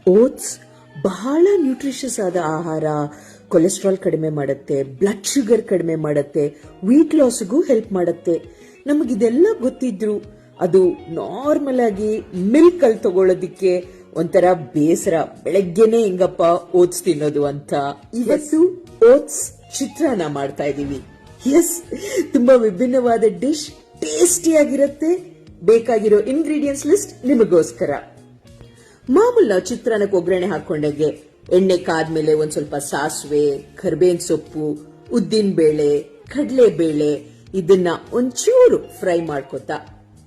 Oats ಬಹಳ nutritious ಆದ ಆಹಾರ. ಕೊಲೆಸ್ಟ್ರಾಲ್ ಕಡಿಮೆ ಮಾಡುತ್ತೆ, ಬ್ಲಡ್ ಶುಗರ್ ಕಡಿಮೆ ಮಾಡುತ್ತೆ, weight ಲಾಸ್ಗೂ ಹೆಲ್ಪ್ ಮಾಡುತ್ತೆ. ನಮಗಿದೆಲ್ಲ ಗೊತ್ತಿದ್ರು ಅದು ನಾರ್ಮಲ್ ಆಗಿ ಮಿಲ್ಕ್ ಅಲ್ಲಿ ತಗೊಳ್ಳೋದಿಕ್ಕೆ ಒಂಥರ ಬೇಸರ. ಬೆಳಗ್ಗೆನೆ ಹಿಂಗಪ್ಪ ಓಟ್ಸ್ ತಿನ್ನೋದು ಅಂತ. ಇವತ್ತು ಓಟ್ಸ್ ಚಿತ್ರಾನ್ನ ಮಾಡ್ತಾ ಇದೀವಿ. ಎಸ್, ತುಂಬಾ ವಿಭಿನ್ನವಾದ ಡಿಶ್, ಟೇಸ್ಟಿಯಾಗಿರುತ್ತೆ. ಬೇಕಾಗಿರೋ ಇಂಗ್ರೀಡಿಯೆಂಟ್ಸ್ ಲಿಸ್ಟ್ ನಿಮಗೋಸ್ಕರ. ಮಾಮೂಲ್ ನಾವು ಚಿತ್ರಾನ್ನಕ್ಕೆ ಒಗ್ಗರಣೆ ಹಾಕೊಂಡಾಗೆ ಎಣ್ಣೆ ಕಾದ್ಮೇಲೆ ಒಂದ್ ಸ್ವಲ್ಪ ಸಾಸಿವೆ, ಕರಿಬೇವಿನ ಸೊಪ್ಪು, ಉದ್ದಿನ ಬೇಳೆ, ಕಡಲೆ ಬೇಳೆ ಇದನ್ನ ಒಂಚೂರು ಫ್ರೈ ಮಾಡ್ಕೋತಾ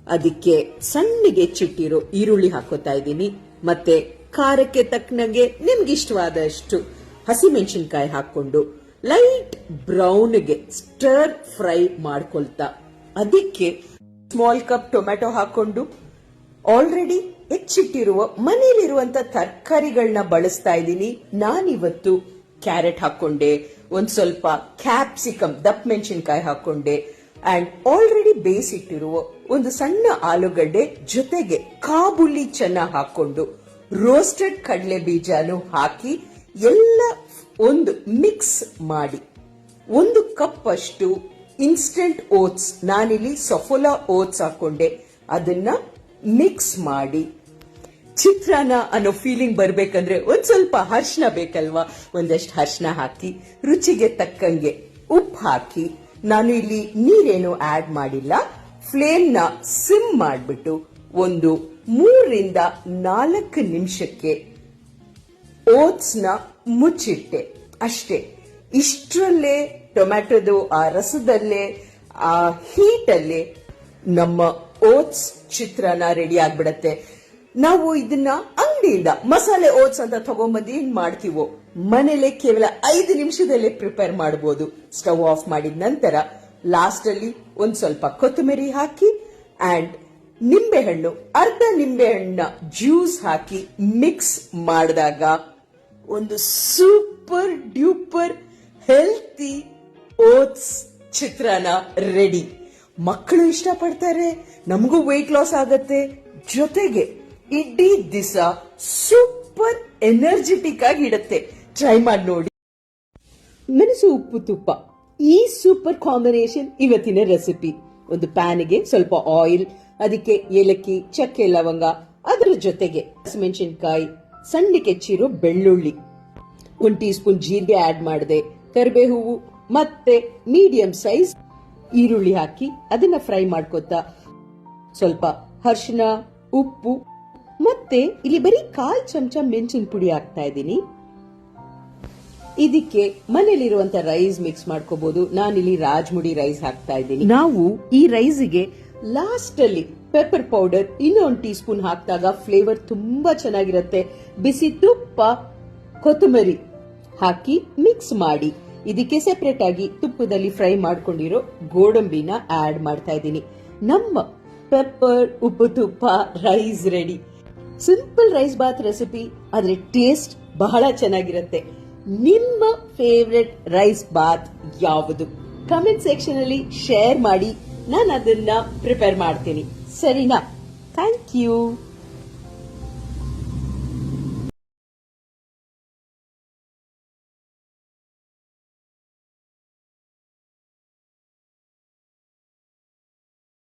ಅದಕ್ಕೆ ಸಣ್ಣಗೆ ಹೆಚ್ಚಿಟ್ಟಿರೋ ಈರುಳ್ಳಿ ಹಾಕೋತಾ ಇದ್ದೀನಿ. ಮತ್ತೆ ಖಾರಕ್ಕೆ ತಕ್ಕನಂಗೆ ನಿಮ್ಗೆ ಇಷ್ಟವಾದಷ್ಟು ಹಸಿಮೆಣಸಿನಕಾಯಿ ಹಾಕೊಂಡು ಲೈಟ್ ಬ್ರೌನ್ಗೆ ಸ್ಟರ್ ಫ್ರೈ ಮಾಡ್ಕೊಳ್ತಾ ಅದಕ್ಕೆ ಸ್ಮಾಲ್ ಕಪ್ ಟೊಮ್ಯಾಟೊ ಹಾಕೊಂಡು ಆಲ್ರೆಡಿ ಹೆಚ್ಚಿಟ್ಟಿರುವ ಮನೆಯಲ್ಲಿರುವಂತ ತರಕಾರಿಗಳನ್ನ ಬಳಸ್ತಾ ಇದ್ದೀನಿ. ನಾನಿವತ್ತು ಕ್ಯಾರೆಟ್ ಹಾಕೊಂಡೆ, ಒಂದ್ ಸ್ವಲ್ಪ ಕ್ಯಾಪ್ಸಿಕಮ್ ದಪ್ಪ ಮೆಣಸಿನಕಾಯಿ ಹಾಕೊಂಡೆ, ಅಂಡ್ ಆಲ್ರೆಡಿ ಬೇಯಿಸಿಟ್ಟಿರುವ ಒಂದು ಸಣ್ಣ ಆಲೂಗಡ್ಡೆ ಜೊತೆಗೆ ಕಾಬುಲಿ ಚೆನ್ನ ಹಾಕೊಂಡು ರೋಸ್ಟೆಡ್ ಕಡಲೆ ಬೀಜನು ಹಾಕಿ ಎಲ್ಲ ಒಂದು ಮಿಕ್ಸ್ ಮಾಡಿ 1 ಕಪ್ ಅಷ್ಟು ಇನ್ಸ್ಟೆಂಟ್ ಓಟ್ಸ್, ನಾನಿಲ್ಲಿ ಸಫೋಲಾ ಓಟ್ಸ್ ಹಾಕೊಂಡೆ, ಅದನ್ನ ಮಿಕ್ಸ್ ಮಾಡಿ ಚಿತ್ರಾನ್ನ ಅನ್ನೋ ಫೀಲಿಂಗ್ ಬರ್ಬೇಕಂದ್ರೆ ಒಂದ್ ಸ್ವಲ್ಪ ಅರಿಶಿನ ಬೇಕಲ್ವಾ, ಒಂದಷ್ಟು ಅರಿಶಿನ ಹಾಕಿ ರುಚಿಗೆ ತಕ್ಕಂಗೆ ಉಪ್ಪು ಹಾಕಿ, ನಾನು ಇಲ್ಲಿ ನೀರೇನು ಆಡ್ ಮಾಡಿಲ್ಲ, ಫ್ಲೇಮ್ ನ ಸಿಮ್ ಮಾಡ್ಬಿಟ್ಟು ಒಂದು 3 ರಿಂದ 4 ನಿಮಿಷಕ್ಕೆ ಓಟ್ಸ್ ನ ಮುಚ್ಚಿಟ್ಟೆ ಅಷ್ಟೇ. ಇಷ್ಟರಲ್ಲೇ ಟೊಮ್ಯಾಟೊದು ಆ ರಸದಲ್ಲೇ ಆ ಹೀಟ್ ಅಲ್ಲೇ ನಮ್ಮ ಓಟ್ಸ್ ಚಿತ್ರಾನ್ನ ರೆಡಿ ಆಗ್ಬಿಡತ್ತೆ. ನಾವು ಇದನ್ನ ಅಂಗಡಿಯಿಂದ ಮಸಾಲೆ ಓಟ್ಸ್ ಅಂತ ತಗೊಂಬಂದು ಏನ್ ಮಾಡ್ತೀವೋ ಮನೇಲೆ ಕೇವಲ 5 ನಿಮಿಷದಲ್ಲೇ ಪ್ರಿಪೇರ್ ಮಾಡಬಹುದು. ಸ್ಟವ್ ಆಫ್ ಮಾಡಿದ ನಂತರ ಲಾಸ್ಟ್ ಅಲ್ಲಿ ಒಂದ್ ಸ್ವಲ್ಪ ಕೊತ್ತಂಬರಿ ಹಾಕಿ ಅಂಡ್ ನಿಂಬೆಹಣ್ಣು, ಅರ್ಧ ನಿಂಬೆಹಣ್ಣ ಜ್ಯೂಸ್ ಹಾಕಿ ಮಿಕ್ಸ್ ಮಾಡಿದಾಗ ಒಂದು ಸೂಪರ್ ಡ್ಯೂಪರ್ ಹೆಲ್ತಿ ಓಟ್ಸ್ ಚಿತ್ರಾನ್ನ ರೆಡಿ. ಮಕ್ಕಳು ಇಷ್ಟಪಡ್ತಾರೆ, ನಮಗೂ weight ಲಾಸ್ ಆಗತ್ತೆ, ಜೊತೆಗೆ ಇಡೀ ದಿವಸ ಸೂಪರ್ ಎನರ್ಜೆಟಿಕ್ ಆಗಿ ಇಡತ್ತೆ. ಟ್ರೈ ಮಾಡಿ ನೋಡಿ. ಮೆಣಸು ಉಪ್ಪು ತುಪ್ಪ, ಈ ಸೂಪರ್ ಕಾಂಬಿನೇಷನ್ ಇವತ್ತಿನ ರೆಸಿಪಿ. ಒಂದು ಪ್ಯಾನ್ಗೆ ಸ್ವಲ್ಪ ಆಯಿಲ್, ಅದಕ್ಕೆ ಏಲಕ್ಕಿ, ಚಕ್ಕೆ, ಲವಂಗ, ಅದರ ಜೊತೆಗೆ ಹಸಿಮೆಣಸಿನಕಾಯಿ, ಸಣ್ಣಗೆ ಹೆಚ್ಚಿರೋ ಬೆಳ್ಳುಳ್ಳಿ, 1 ಟೀ ಸ್ಪೂನ್ ಜೀರಿಗೆ ಆಡ್ ಮಾಡಿದೆ, ಕರಿಬೇವು ಮತ್ತೆ ಮೀಡಿಯಂ ಸೈಜ್ ಈರುಳ್ಳಿ ಹಾಕಿ ಅದನ್ನ ಫ್ರೈ ಮಾಡ್ಕೋತಾ ಸ್ವಲ್ಪ ಅರಿಶಿನ, ಉಪ್ಪು ಮತ್ತೆ ಇಲ್ಲಿ ಬರೀ 1/4 ಚಮಚ ಮೆಣಸಿನ ಪುಡಿ ಹಾಕ್ತಾ ಇದ್ದೀನಿ. ಇದಕ್ಕೆ ಮನೇಲಿರುವಂತ ರೈಸ್ ಮಿಕ್ಸ್ ಮಾಡ್ಕೋಬಹುದು. ನಾನಿಲ್ಲಿ ರಾಜ್ಮುಡಿ ರೈಸ್ ಹಾಕ್ತಾ ಇದ್ದೀನಿ. ನಾವು ಈ ರೈಸ್ಗೆ ಲಾಸ್ಟ್ ಅಲ್ಲಿ ಪೆಪ್ಪರ್ ಪೌಡರ್ 1 ಟೀ ಸ್ಪೂನ್ ಹಾಕಿದಾಗ ಫ್ಲೇವರ್ ತುಂಬಾ ಚೆನ್ನಾಗಿರುತ್ತೆ. ಬಿಸಿ ತುಪ್ಪ, ಕೊತ್ತಂಬರಿ ಹಾಕಿ ಮಿಕ್ಸ್ ಮಾಡಿ ಇದಕ್ಕೆ ಸೆಪರೇಟ್ ಆಗಿ ತುಪ್ಪದಲ್ಲಿ ಫ್ರೈ ಮಾಡ್ಕೊಂಡಿರೋ ಗೋಡಂಬಿನ ಆಡ್ ಮಾಡ್ತಾ ಇದ್ದೀನಿ. ನಮ್ಮ ಪೆಪ್ಪರ್ ಉಪ್ಪು ತುಪ್ಪ rice ready. Simple rice bath recipe, ಆದ್ರೆ ಟೇಸ್ಟ್ ಬಹಳ ಚೆನ್ನಾಗಿರುತ್ತೆ. ನಿಮ್ಮ ಫೇವ್ರೆಟ್ ರೈಸ್ ಬಾತ್ ಯಾವುದು? ಕಮೆಂಟ್ ಸೆಕ್ಷನ್ ಅಲ್ಲಿ ಶೇರ್ ಮಾಡಿ, ನಾನು ಅದನ್ನ ಪ್ರಿಪೇರ್ ಮಾಡ್ತೀನಿ. ಸರಿನಾ? Thank you.